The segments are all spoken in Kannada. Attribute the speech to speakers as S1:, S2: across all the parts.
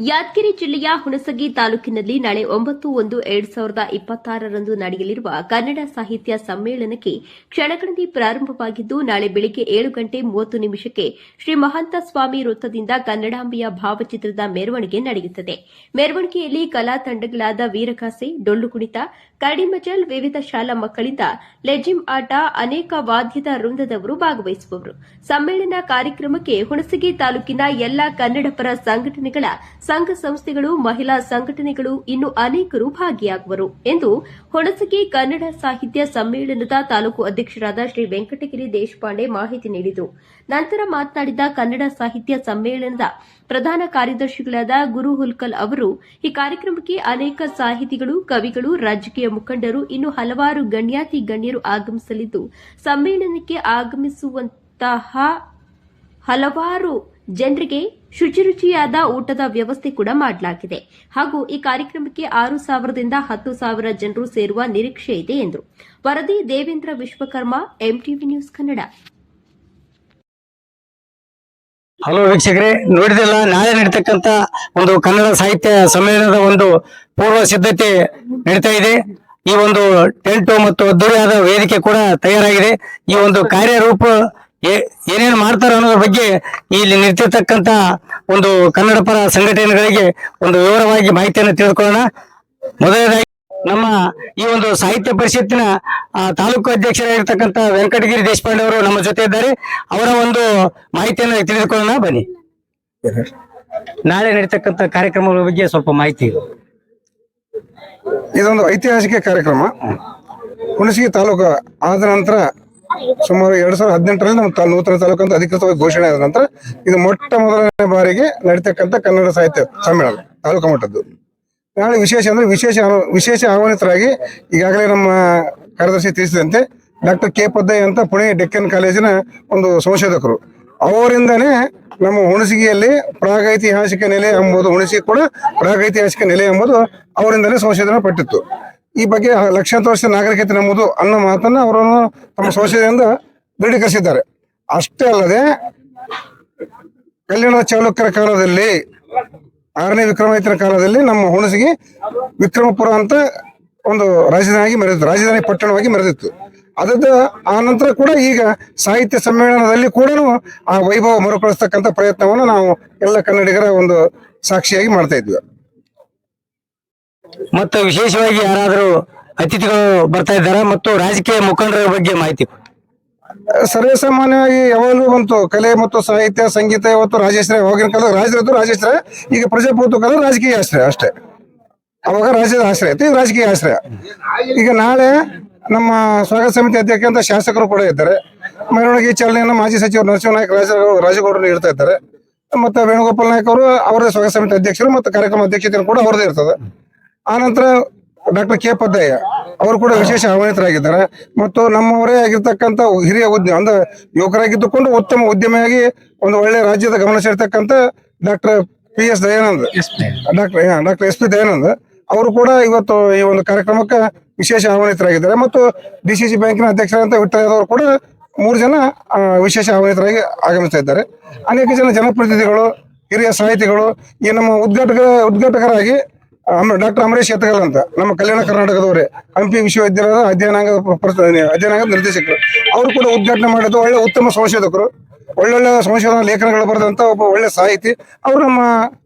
S1: ಯಾದಗಿರಿ ಜಿಲ್ಲೆಯ ಹುಣಸಗಿ ತಾಲೂಕಿನಲ್ಲಿ ನಾಳೆ 9/1/2026 ನಡೆಯಲಿರುವ ಕನ್ನಡ ಸಾಹಿತ್ಯ ಸಮ್ಮೇಳನಕ್ಕೆ ಕ್ಷಣಗಣನೆ ಪ್ರಾರಂಭವಾಗಿದ್ದು ನಾಳೆ ಬೆಳಗ್ಗೆ 7:30 ಶ್ರೀ ಮಹಂತ ಸ್ವಾಮಿ ವೃತ್ತದಿಂದ ಕನ್ನಡಾಂಬೆಯ ಭಾವಚಿತ್ರದ ಮೆರವಣಿಗೆ ನಡೆಯುತ್ತದೆ. ಮೆರವಣಿಗೆಯಲ್ಲಿ ಕಲಾ ತಂಡಗಳಾದ ವೀರಗಾಸೆ, ಡೊಳ್ಳು ಕುಣಿತ, ಕರಡಿಮಜಲ್, ವಿವಿಧ ಶಾಲಾ ಮಕ್ಕಳಿಂದ ಲೆಜಿಮ್ ಆಟ, ಅನೇಕ ವಾದ್ಯದ ವೃಂದದವರು ಭಾಗವಹಿಸುವರು. ಸಮ್ಮೇಳನ ಕಾರ್ಯಕ್ರಮಕ್ಕೆ ಹುಣಸಗಿ ತಾಲೂಕಿನ ಎಲ್ಲಾ ಕನ್ನಡಪರ ಸಂಘಟನೆಗಳ ಸಂಘ ಸಂಸ್ಥೆಗಳು, ಮಹಿಳಾ ಸಂಘಟನೆಗಳು ಇನ್ನು ಅನೇಕರು ಭಾಗಿಯಾಗುವರು ಎಂದು ಹುಣಸಗಿ ಕನ್ನಡ ಸಾಹಿತ್ಯ ಸಮ್ಮೇಳನದ ತಾಲೂಕು ಅಧ್ಯಕ್ಷರಾದ ಶ್ರೀ ವೆಂಕಟಗಿರಿ ದೇಶಪಾಂಡೆ ಮಾಹಿತಿ ನೀಡಿದರು. ನಂತರ ಮಾತನಾಡಿದ ಕನ್ನಡ ಸಾಹಿತ್ಯ ಸಮ್ಮೇಳನದ ಪ್ರಧಾನ ಕಾರ್ಯದರ್ಶಿಗಳಾದ ಗುರು ಹುಲ್ಕಲ್ ಅವರು, ಈ ಕಾರ್ಯಕ್ರಮಕ್ಕೆ ಅನೇಕ ಸಾಹಿತಿಗಳು, ಕವಿಗಳು, ರಾಜಕೀಯ ಮುಖಂಡರು ಇನ್ನು ಹಲವಾರು ಗಣ್ಯಾತಿ ಗಣ್ಯರು ಆಗಮಿಸಲಿದ್ದು, ಸಮ್ಮೇಳನಕ್ಕೆ ಆಗಮಿಸುವಂತಹ ಹಲವಾರು ಜನರಿಗೆ ಶುಚಿರುಚಿಯಾದ ಊಟದ ವ್ಯವಸ್ಥೆ ಕೂಡ ಮಾಡಲಾಗಿದೆ. ಹಾಗೂ ಈ ಕಾರ್ಯಕ್ರಮಕ್ಕೆ 6,000ದಿಂದ 10,000 ಜನರು ಸೇರುವ ನಿರೀಕ್ಷೆ ಇದೆ ಎಂದರು. ವರದಿ Devendra Vishwakarma, MTV news Kannada.
S2: Hello ವೀಕ್ಷಕರೇ, ನೋಡಿದೆಲ್ಲ ನಾಳೆ ನಡೀತಕ್ಕಂತ ಒಂದು ಕನ್ನಡ ಸಾಹಿತ್ಯ ಸಮ್ಮೇಳನದ ಒಂದು ಪೂರ್ವ ಸಿದ್ಧತೆ ನಡೀತಾ ಇದೆ. ಈ ಒಂದು ಟೆಂಟು ಮತ್ತು ಅದ್ದೂರಿಯಾದ ವೇದಿಕೆ ಕೂಡ ತಯಾರಾಗಿದೆ. ಈ ಒಂದು ಕಾರ್ಯರೂಪ ಏನೇನು ಮಾಡ್ತಾರೆ ಅನ್ನೋದ್ರ ಬಗ್ಗೆ ಇಲ್ಲಿ ನಿಂತಿರ್ತಕ್ಕಂತ ಒಂದು ಕನ್ನಡ ಪರ ಸಂಘಟನೆಗಳಿಗೆ ಒಂದು ವಿವರವಾಗಿ ಮಾಹಿತಿಯನ್ನು ತಿಳಿದುಕೊಳ್ಳೋಣ. ಮೊದಲನೇದಾಗಿ ನಮ್ಮ ಈ ಒಂದು ಸಾಹಿತ್ಯ ಪರಿಷತ್ತಿನ ತಾಲೂಕು ಅಧ್ಯಕ್ಷರಾಗಿರ್ತಕ್ಕಂಥ ವೆಂಕಟಗಿರಿ ದೇಶಪಾಂಡೆ ಅವರು ನಮ್ಮ ಜೊತೆ ಇದ್ದಾರೆ. ಅವರ ಒಂದು ಮಾಹಿತಿಯನ್ನು ತಿಳಿದುಕೊಳ್ಳೋಣ ಬನ್ನಿ. ನಾಳೆ ನಡೀತಕ್ಕಂಥ ಕಾರ್ಯಕ್ರಮಗಳ ಬಗ್ಗೆ ಸ್ವಲ್ಪ ಮಾಹಿತಿ.
S3: ಇದೊಂದು ಐತಿಹಾಸಿಕ ಕಾರ್ಯಕ್ರಮ. ಹುಣಸಗಿ ತಾಲೂಕು ಆದ ನಂತರ ಸುಮಾರು 2018ರಲ್ಲಿ ನಮ್ಮ ನೂತನ ತಾಲೂಕು ಅಂತ ಅಧಿಕೃತವಾಗಿ ಘೋಷಣೆ ಆದ ನಂತರ ಇದು ಮೊಟ್ಟ ಮೊದಲನೇ ಬಾರಿಗೆ ನಡೀತಕ್ಕಂಥ ಕನ್ನಡ ಸಾಹಿತ್ಯ ಸಮ್ಮೇಳನ ತಾಲೂಕು ಮಟ್ಟದ್ದು. ನಾಳೆ ವಿಶೇಷ ಅಂದ್ರೆ ವಿಶೇಷ ಆಹ್ವಾನಿತರಾಗಿ ಈಗಾಗಲೇ ನಮ್ಮ ಕಾರ್ಯದರ್ಶಿ ತಿಳಿಸಿದಂತೆ ಡಾಕ್ಟರ್ ಕೆ ಪದ್ದಯ್ಯ ಅಂತ ಪುಣೆ ಡೆಕ್ಕನ್ ಕಾಲೇಜಿನ ಒಂದು ಸಂಶೋಧಕರು, ಅವರಿಂದನೇ ನಮ್ಮ ಹುಣಸಗಿಯಲ್ಲಿ ಪ್ರಾಗೈತಿಹಾಸಿಕ ನೆಲೆ ಎಂಬುದು, ಹುಣಸಗಿ ಕೂಡ ಪ್ರಾಗೈತಿಹಾಸಿಕ ನೆಲೆ ಎಂಬುದು ಅವರಿಂದಲೇ ಸಂಶೋಧನೆ ಪಟ್ಟಿತ್ತು. ಈ ಬಗ್ಗೆ ಲಕ್ಷಾಂತರ ವರ್ಷ ನಾಗರಿಕತೆ ನಂಬುದು ಅನ್ನೋ ಮಾತನ್ನ ಅವರನ್ನು ತಮ್ಮ ಸಂಶೋಧನೆಯಿಂದ ದೃಢೀಕರಿಸಿದ್ದಾರೆ. ಅಷ್ಟೇ ಅಲ್ಲದೆ ಕಲ್ಯಾಣದ ಚಾಲುಕ್ಯರ ಕಾಲದಲ್ಲಿ, 6ನೇ ವಿಕ್ರಮಾದಿತ್ಯನ ಕಾಲದಲ್ಲಿ ನಮ್ಮ ಹುಣಸಗಿ ವಿಕ್ರಮಪುರ ಅಂತ ಒಂದು ರಾಜಧಾನಿ ಪಟ್ಟಣವಾಗಿ ಮೆರೆದಿತ್ತು. ಅದದ್ದು ಆ ನಂತರ ಕೂಡ ಈಗ ಸಾಹಿತ್ಯ ಸಮ್ಮೇಳನದಲ್ಲಿ ಕೂಡ ಆ ವೈಭವ ಮರುಕಳಿಸ್ತಕ್ಕಂಥ ಪ್ರಯತ್ನವನ್ನು ನಾವು ಎಲ್ಲ ಕನ್ನಡಿಗರ ಒಂದು ಸಾಕ್ಷಿಯಾಗಿ ಮಾಡ್ತಾ ಇದ್ವಿ.
S2: ಮತ್ತು ವಿಶೇಷವಾಗಿ ಯಾರಾದರೂ ಅತಿಥಿಗಳು ಬರ್ತಾ ಇದ್ದಾರೆ ಮತ್ತು ರಾಜಕೀಯ ಮುಖಂಡರ ಬಗ್ಗೆ ಮಾಹಿತಿ.
S3: ಸರ್ವೇ ಸಾಮಾನ್ಯವಾಗಿ ಯಾವಾಗಲೂ ಬಂತು ಕಲೆ ಮತ್ತು ಸಾಹಿತ್ಯ ಸಂಗೀತ ಇವತ್ತು ರಾಜಾಶ್ರಯ. ಅವಾಗಿನ ಕಾಲ ರಾಜರದ್ದು ರಾಜಾಶ್ರಯ, ಈಗ ಪ್ರಜಾಪ್ರಭುತ್ವ ಕಾಲ ರಾಜಕೀಯ ಆಶ್ರಯ ಅಷ್ಟೇ. ಅವಾಗ ರಾಜ್ಯದ ಆಶ್ರಯ ಇತ್ತು, ಈಗ ರಾಜಕೀಯ ಆಶ್ರಯ. ಈಗ ನಾಳೆ ನಮ್ಮ ಸ್ವಾಗತ ಸಮಿತಿ ಅಧ್ಯಕ್ಷ ಅಂತ ಶಾಸಕರು ಕೂಡ ಇದ್ದಾರೆ. ಮೆರವಣಿಗೆ ಚಾಲನೆಯನ್ನು ಮಾಜಿ ಸಚಿವರು ನರಸಿಂಹನಾಯಕ್ ರಾಜಗೌಡರು ನೀಡ್ತಾ ಇದ್ದಾರೆ. ಮತ್ತೆ ವೇಣುಗೋಪಾಲ್ ನಾಯಕ್ ಅವರು ಅವರೇ ಸ್ವಾಗತ ಸಮಿತಿ ಅಧ್ಯಕ್ಷರು ಮತ್ತು ಕಾರ್ಯಕ್ರಮ ಅಧ್ಯಕ್ಷತೆ ಕೂಡ ಅವರದೇ ಇರ್ತದೆ. ಆನಂತರ ಡಾಕ್ಟರ್ ಕೆ ಪದ್ದಯ್ಯ ಅವರು ಕೂಡ ವಿಶೇಷ ಆಹ್ವಾನಿತರಾಗಿದ್ದಾರೆ. ಮತ್ತು ನಮ್ಮವರೇ ಆಗಿರ್ತಕ್ಕಂಥ ಹಿರಿಯ ಅಂದ್ರೆ ಯುವಕರಾಗಿದ್ದುಕೊಂಡು ಉತ್ತಮ ಉದ್ಯಮಿಯಾಗಿ ಒಂದು ಒಳ್ಳೆ ರಾಜ್ಯದ ಗಮನ ಸೆಳೆತಕ್ಕಂಥ doctor PS Dayanand, doctor SP Dayanand ಅವರು ಕೂಡ ಇವತ್ತು ಈ ಒಂದು ಕಾರ್ಯಕ್ರಮಕ್ಕೆ ವಿಶೇಷ ಆಹ್ವಾನಿತರಾಗಿದ್ದಾರೆ. ಮತ್ತು DCC ಬ್ಯಾಂಕಿನ ಅಧ್ಯಕ್ಷರಾದಂಥ ವಿಠ್ಠಲಯ್ಯನವರು ಕೂಡ 3 ಜನ ವಿಶೇಷ ಆಹ್ವಾನಿತರಾಗಿ ಆಗಮಿಸ್ತಾ ಇದ್ದಾರೆ. ಅನೇಕ ಜನ ಜನಪ್ರತಿನಿಧಿಗಳು, ಹಿರಿಯ ಸಾಹಿತಿಗಳು, ಈ ನಮ್ಮ ಉದ್ಘಾಟಕರಾಗಿ ಡಾಕ್ಟರ್ ಅಮರೇಶ್ ಯತ್ಗಲ್ ಅಂತ ನಮ್ಮ ಕಲ್ಯಾಣ ಕರ್ನಾಟಕದವರೇ, ಹಂಪಿ ವಿಶ್ವವಿದ್ಯಾಲಯದ ಅಧ್ಯಯನಾಂಗದ ನಿರ್ದೇಶಕರು, ಅವರು ಕೂಡ ಉದ್ಘಾಟನೆ ಮಾಡಿದ್ದು. ಒಳ್ಳೆ ಉತ್ತಮ ಸಂಶೋಧಕರು, ಒಳ್ಳೊಳ್ಳೆ ಸಂಶೋಧನಾ ಲೇಖನಗಳು ಬರೆದಂತ ಒಬ್ಬ ಒಳ್ಳೆ ಸಾಹಿತಿ ಅವರು ನಮ್ಮ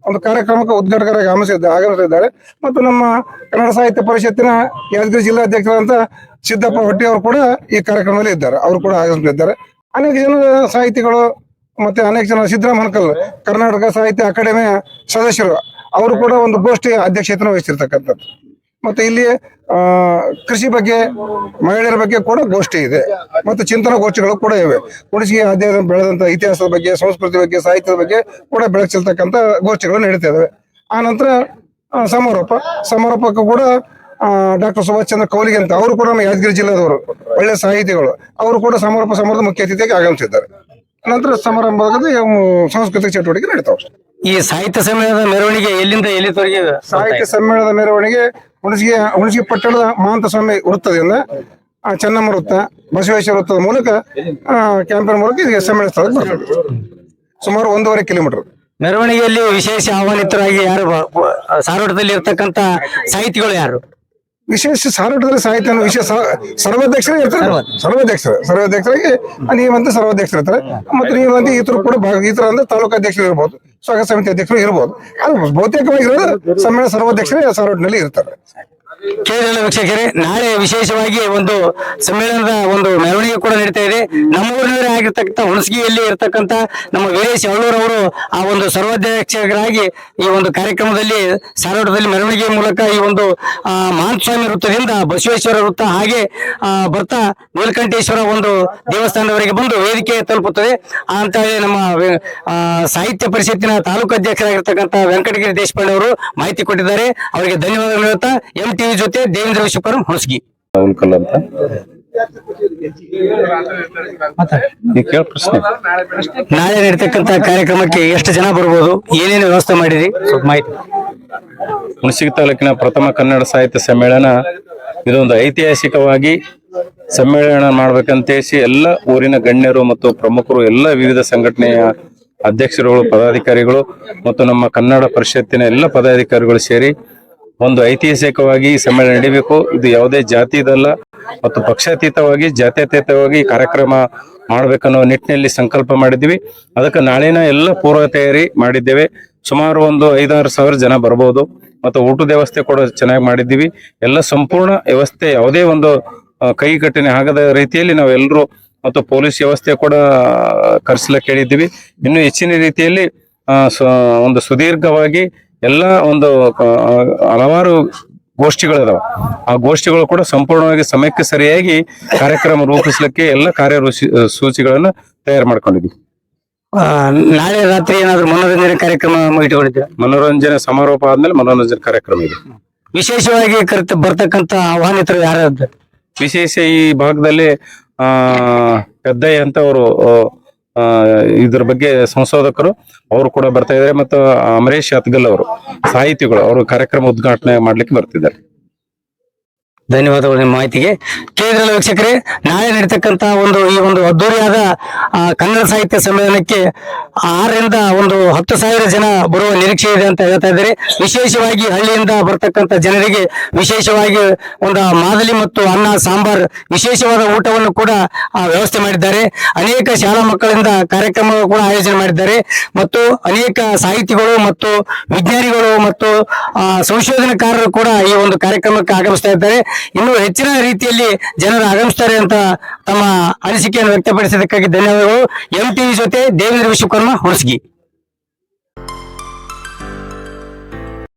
S3: ಒಂದು ಕಾರ್ಯಕ್ರಮಕ್ಕೆ ಉದ್ಘಾಟಕರಾಗಿ ಆಗಮಿಸಿದ್ದಾರೆ. ಮತ್ತು ನಮ್ಮ ಕನ್ನಡ ಸಾಹಿತ್ಯ ಪರಿಷತ್ತಿನ ಯಾದಗಿರಿ ಜಿಲ್ಲಾಧ್ಯಕ್ಷರಾದಂತ ಸಿದ್ದಪ್ಪ ಹೊಟ್ಟಿ ಅವರು ಕೂಡ ಈ ಕಾರ್ಯಕ್ರಮದಲ್ಲಿ ಇದ್ದಾರೆ, ಅವರು ಕೂಡ ಆಗಮಿಸಿದ್ದಾರೆ. ಅನೇಕ ಜನ ಸಾಹಿತಿಗಳು ಮತ್ತೆ ಅನೇಕ ಜನ ಸಿದ್ದರಾಮ ಹನಕಲ್ ಕರ್ನಾಟಕ ಸಾಹಿತ್ಯ ಅಕಾಡೆಮಿಯ ಸದಸ್ಯರು, ಅವರು ಕೂಡ ಒಂದು ಗೋಷ್ಠಿ ಅಧ್ಯಕ್ಷತೆಯನ್ನು ವಹಿಸಿರ್ತಕ್ಕಂಥದ್ದು. ಮತ್ತೆ ಇಲ್ಲಿ ಕೃಷಿ ಬಗ್ಗೆ, ಮಹಿಳೆಯರ ಬಗ್ಗೆ ಕೂಡ ಗೋಷ್ಠಿ ಇದೆ ಮತ್ತು ಚಿಂತನಾ ಗೋಷ್ಠಿಗಳು ಕೂಡ ಇವೆ. ಹುಣಸಗಿ ಅಧ್ಯಯನ ಬೆಳೆದಂತ ಇತಿಹಾಸದ ಬಗ್ಗೆ, ಸಂಸ್ಕೃತಿ ಬಗ್ಗೆ, ಸಾಹಿತ್ಯದ ಬಗ್ಗೆ ಕೂಡ ಬೆಳಕು ಚೆಲ್ತಕ್ಕಂಥ ಗೋಷ್ಠಿಗಳು ನಡೀತಾ ಇದಾವೆ. ಆ ನಂತರ ಸಮಾರೋಪಕ್ಕೂ ಕೂಡ ಡಾಕ್ಟರ್ ಸುಭಾಷ್ ಚಂದ್ರ ಕೌಲಿಗೆ ಅಂತ ಅವರು ಕೂಡ ನಮ್ಮ ಯಾದಗಿರಿ ಜಿಲ್ಲೆದವರು, ಒಳ್ಳೆ ಸಾಹಿತಿಗಳು, ಅವರು ಕೂಡ ಸಮಾರೋಪದ ಮುಖ್ಯ ಅತಿಥಿಯಾಗಿ ಆಗಮಿಸಿದ್ದಾರೆ. ನಂತರ ಸಮಾರಂಭದಲ್ಲಿ ಸಾಂಸ್ಕೃತಿಕ ಚಟುವಟಿಕೆ ನಡೀತಾವೆ.
S2: ಈ ಸಾಹಿತ್ಯ ಸಮ್ಮೇಳನದ ಮೆರವಣಿಗೆ ಎಲ್ಲಿಂದ ಎಲ್ಲಿವರೆಗೆ?
S3: ಸಾಹಿತ್ಯ ಸಮ್ಮೇಳನದ ಮೆರವಣಿಗೆ ಹುಣಸಗಿ ಪಟ್ಟಣದ ಮಹಾಂತ ಸ್ವಾಮಿ ವೃತ್ತದಿಂದ ಚೆನ್ನಮ್ಮ ವೃತ್ತ, ಬಸವೇಶ್ವರ ವೃತ್ತದ ಮೂಲಕ ಕ್ಯಾಂಪೇನ್ ಮೂಲಕ ಸಮ್ಮೇಳನ ಸ್ಥಳಕ್ಕೆ ಬರ್ತದೆ. ಸುಮಾರು 1.5 ಕಿಲೋಮೀಟರ್.
S2: ಮೆರವಣಿಗೆಯಲ್ಲಿ ವಿಶೇಷ ಆಹ್ವಾನಿತರಾಗಿ ಯಾರು ಸಾರೋಟದಲ್ಲಿ ಇರ್ತಕ್ಕಂತ ಸಾಹಿತಿಗಳು ಯಾರು?
S3: ವಿಶೇಷ ಸಾರೋಟದಲ್ಲಿ ಸಾಹಿತ್ಯ ವಿಶೇಷ ಸರ್ವಾಧ್ಯಕ್ಷರೇ ಇರ್ತಾರೆ. ಸರ್ವಾಧ್ಯಕ್ಷರಾಗಿ ನೀವಂತ ಸರ್ವಾಧ್ಯಕ್ಷರು ಇರ್ತಾರೆ. ಮತ್ತೆ ನೀವಂತ ಈತರು ಕೂಡ ಈತರ ಅಂದ್ರೆ ತಾಲೂಕು ಅಧ್ಯಕ್ಷರು ಇರ್ಬೋದು, ಸ್ವಾಗತ ಸಮಿತಿ ಅಧ್ಯಕ್ಷರು ಇರ್ಬೋದು. ಅದು ಬಹುತೇಕವಾಗಿರೋದು ಸಮ್ಮೇಳನ ಸರ್ವಾಧ್ಯಕ್ಷರೇ ಸಾರೋಟಿನಲ್ಲಿ ಇರ್ತಾರೆ.
S2: ಕೇಳಿದ ವೀಕ್ಷಕರೇ, ನಾಳೆ ವಿಶೇಷವಾಗಿ ಒಂದು ಸಮ್ಮೇಳನದ ಒಂದು ಮೆರವಣಿಗೆ ಕೂಡ ನಡೀತಾ ಇದೆ. ನಮ್ಮ ಊರಿನವರೇ ಆಗಿರ್ತಕ್ಕಂಥ ಹುಣಸಗಿಯಲ್ಲಿ ಇರ್ತಕ್ಕಂಥ ನಮ್ಮ ವೀರೇಶ್ ಅವಳೂರ್ ಅವರು ಆ ಒಂದು ಸರ್ವಾಧ್ಯಕ್ಷರಾಗಿ ಈ ಒಂದು ಕಾರ್ಯಕ್ರಮದಲ್ಲಿ ಸಾರೋಟದಲ್ಲಿ ಮೆರವಣಿಗೆ ಮೂಲಕ ಈ ಒಂದು ಮಹಾಸ್ವಾಮಿ ವೃತ್ತದಿಂದ ಬಸವೇಶ್ವರ ವೃತ್ತ ಹಾಗೆ ಬರ್ತಾ ನೀಲಕಂಠೇಶ್ವರ ಒಂದು ದೇವಸ್ಥಾನದವರೆಗೆ ಬಂದು ವೇದಿಕೆ ತಲುಪುತ್ತದೆ ಅಂತ ಹೇಳಿ ನಮ್ಮ ಸಾಹಿತ್ಯ ಪರಿಷತ್ತಿನ ತಾಲೂಕು ಅಧ್ಯಕ್ಷರಾಗಿರ್ತಕ್ಕಂಥ ವೆಂಕಟಗಿರಿ ದೇಶಪಾಂಡೆ ಅವರು ಮಾಹಿತಿ ಕೊಟ್ಟಿದ್ದಾರೆ. ಅವರಿಗೆ ಧನ್ಯವಾದಗಳು ಹೇಳ್ತಾ MTV ಜೊತೆ ದೇವೇಂದ್ರ ವಿಶ್ವಕರ್ಮ ಹುಣಸಗಿ.
S4: ಉಲ್ಕಲ್ ಅಂತ ಪ್ರಶ್ನೆ.
S2: ನಾಳೆ ನಡೀತಕ್ಕಂತ ಕಾರ್ಯಕ್ರಮಕ್ಕೆ ಎಷ್ಟು ಜನ ಬರ್ಬೋದು, ಏನೇನು ವ್ಯವಸ್ಥೆ ಮಾಡಿರಿ ಸ್ವಲ್ಪ ಮಾಹಿತಿ.
S4: ಹುಣಸಗಿ ತಾಲೂಕಿನ ಪ್ರಥಮ ಕನ್ನಡ ಸಾಹಿತ್ಯ ಸಮ್ಮೇಳನ ಇದೊಂದು ಐತಿಹಾಸಿಕವಾಗಿ ಸಮ್ಮೇಳನ ಮಾಡ್ಬೇಕಂತೇಸಿ ಎಲ್ಲ ಊರಿನ ಗಣ್ಯರು ಮತ್ತು ಪ್ರಮುಖರು ಎಲ್ಲ ವಿವಿಧ ಸಂಘಟನೆಯ ಅಧ್ಯಕ್ಷರುಗಳು, ಪದಾಧಿಕಾರಿಗಳು ಮತ್ತು ನಮ್ಮ ಕನ್ನಡ ಪರಿಷತ್ತಿನ ಎಲ್ಲ ಪದಾಧಿಕಾರಿಗಳು ಸೇರಿ ಒಂದು ಐತಿಹಾಸಿಕವಾಗಿ ಸಮ್ಮೇಳನ ನಡೀಬೇಕು. ಇದು ಯಾವುದೇ ಜಾತಿದಲ್ಲ ಮತ್ತು ಪಕ್ಷಾತೀತವಾಗಿ ಜಾತ್ಯತೀತವಾಗಿ ಕಾರ್ಯಕ್ರಮ ಮಾಡ್ಬೇಕನ್ನೋ ನಿಟ್ಟಿನಲ್ಲಿ ಸಂಕಲ್ಪ ಮಾಡಿದ್ವಿ. ಅದಕ್ಕೆ ನಾಳಿನ ಎಲ್ಲ ಪೂರ್ವ ತಯಾರಿ ಮಾಡಿದ್ದೇವೆ. ಸುಮಾರು ಒಂದು 5-6 ಸಾವಿರ ಜನ ಬರ್ಬೋದು. ಮತ್ತು ಊಟದ ವ್ಯವಸ್ಥೆ ಕೂಡ ಚೆನ್ನಾಗಿ ಮಾಡಿದ್ದೀವಿ. ಎಲ್ಲ ಸಂಪೂರ್ಣ ವ್ಯವಸ್ಥೆ ಯಾವುದೇ ಒಂದು ಕೈಗಟ್ಟನೆ ಆಗದ ರೀತಿಯಲ್ಲಿ ನಾವೆಲ್ಲರೂ ಮತ್ತು ಪೊಲೀಸ್ ವ್ಯವಸ್ಥೆ ಕೂಡ ಕರೆಸಲಿಕ್ಕೆ ಹೇಳಿದ್ದೀವಿ. ಇನ್ನು ಹೆಚ್ಚಿನ ರೀತಿಯಲ್ಲಿ ಒಂದು ಸುದೀರ್ಘವಾಗಿ ಎಲ್ಲ ಒಂದು ಹಲವಾರು ಗೋಷ್ಠಿಗಳಿದಾವೆ. ಆ ಗೋಷ್ಠಿಗಳು ಕೂಡ ಸಂಪೂರ್ಣವಾಗಿ ಸಮಯಕ್ಕೆ ಸರಿಯಾಗಿ ಕಾರ್ಯಕ್ರಮ ರೂಪಿಸ್ಲಿಕ್ಕೆ ಎಲ್ಲ ಸೂಚಿಗಳನ್ನ ತಯಾರು ಮಾಡ್ಕೊಂಡಿದ್ವಿ.
S2: ನಾಳೆ ರಾತ್ರಿ ಏನಾದ್ರು ಮನೋರಂಜನೆ ಕಾರ್ಯಕ್ರಮ ಇಟ್ಕೊಂಡಿದ್ದೀರಾ?
S4: ಮನೋರಂಜನೆ ಸಮಾರೋಪ ಆದ್ಮೇಲೆ ಮನೋರಂಜನೆ ಕಾರ್ಯಕ್ರಮ ಇದೆ.
S2: ವಿಶೇಷವಾಗಿ ಬರ್ತಕ್ಕಂತ ಆಹ್ವಾನಿತರು ಯಾರು?
S4: ವಿಶೇಷ ಈ ಭಾಗದಲ್ಲಿ ಪೆದ್ದಯ್ಯ ಅಂತ ಅವರು ಇದ್ರ ಬಗ್ಗೆ ಸಂಶೋಧಕರು ಅವರು ಕೂಡ ಬರ್ತಾ ಇದ್ದಾರೆ. ಮತ್ತು ಅಮರೇಶ್ ಅತ್ಗಲ್ ಅವರು ಸಾಹಿತಿಗಳು, ಅವರು ಕಾರ್ಯಕ್ರಮ ಉದ್ಘಾಟನೆ ಮಾಡ್ಲಿಕ್ಕೆ ಬರ್ತಿದ್ದಾರೆ.
S2: ಧನ್ಯವಾದಗಳು ನಿಮ್ಮ ಮಾಹಿತಿಗೆ. ಕೇಂದ್ರ ವೀಕ್ಷಕರೇ, ನಾಳೆ ನಡೀತಕ್ಕಂತ ಈ ಒಂದು ಅದ್ದೂರಿಯಾದ ಕನ್ನಡ ಸಾಹಿತ್ಯ ಸಮ್ಮೇಳನಕ್ಕೆ 6ರಿಂದ 10,000 ಜನ ಬರುವ ನಿರೀಕ್ಷೆ ಇದೆ ಅಂತ ಹೇಳ್ತಾ ಇದ್ದಾರೆ. ವಿಶೇಷವಾಗಿ ಹಳ್ಳಿಯಿಂದ ಬರ್ತಕ್ಕಂಥ ಜನರಿಗೆ ವಿಶೇಷವಾಗಿ ಒಂದು ಮಾದಲಿ ಮತ್ತು ಅನ್ನ ಸಾಂಬಾರ್ ವಿಶೇಷವಾದ ಊಟವನ್ನು ಕೂಡ ವ್ಯವಸ್ಥೆ ಮಾಡಿದ್ದಾರೆ. ಅನೇಕ ಶಾಲಾ ಮಕ್ಕಳಿಂದ ಕಾರ್ಯಕ್ರಮ ಕೂಡ ಆಯೋಜನೆ ಮಾಡಿದ್ದಾರೆ. ಮತ್ತು ಅನೇಕ ಸಾಹಿತಿಗಳು ಮತ್ತು ವಿಜ್ಞಾನಿಗಳು ಮತ್ತು ಸಂಶೋಧನಾಕಾರರು ಕೂಡ ಈ ಒಂದು ಕಾರ್ಯಕ್ರಮಕ್ಕೆ ಆಗಮಿಸ್ತಾ ಇದ್ದಾರೆ. ಇನ್ನು ಹೆಚ್ಚಿನ ರೀತಿಯಲ್ಲಿ ಜನರು ಆಗಮಿಸ್ತಾರೆ ಅಂತ ತಮ್ಮ ಅನಿಸಿಕೆಯನ್ನು ವ್ಯಕ್ತಪಡಿಸಿದ್ದಕ್ಕಾಗಿ ಧನ್ಯವಾದಗಳು. MTV ಜೊತೆ ದೇವೇಂದ್ರ ವಿಶ್ವಕರ್ಮ ಹುಣಸಗಿ.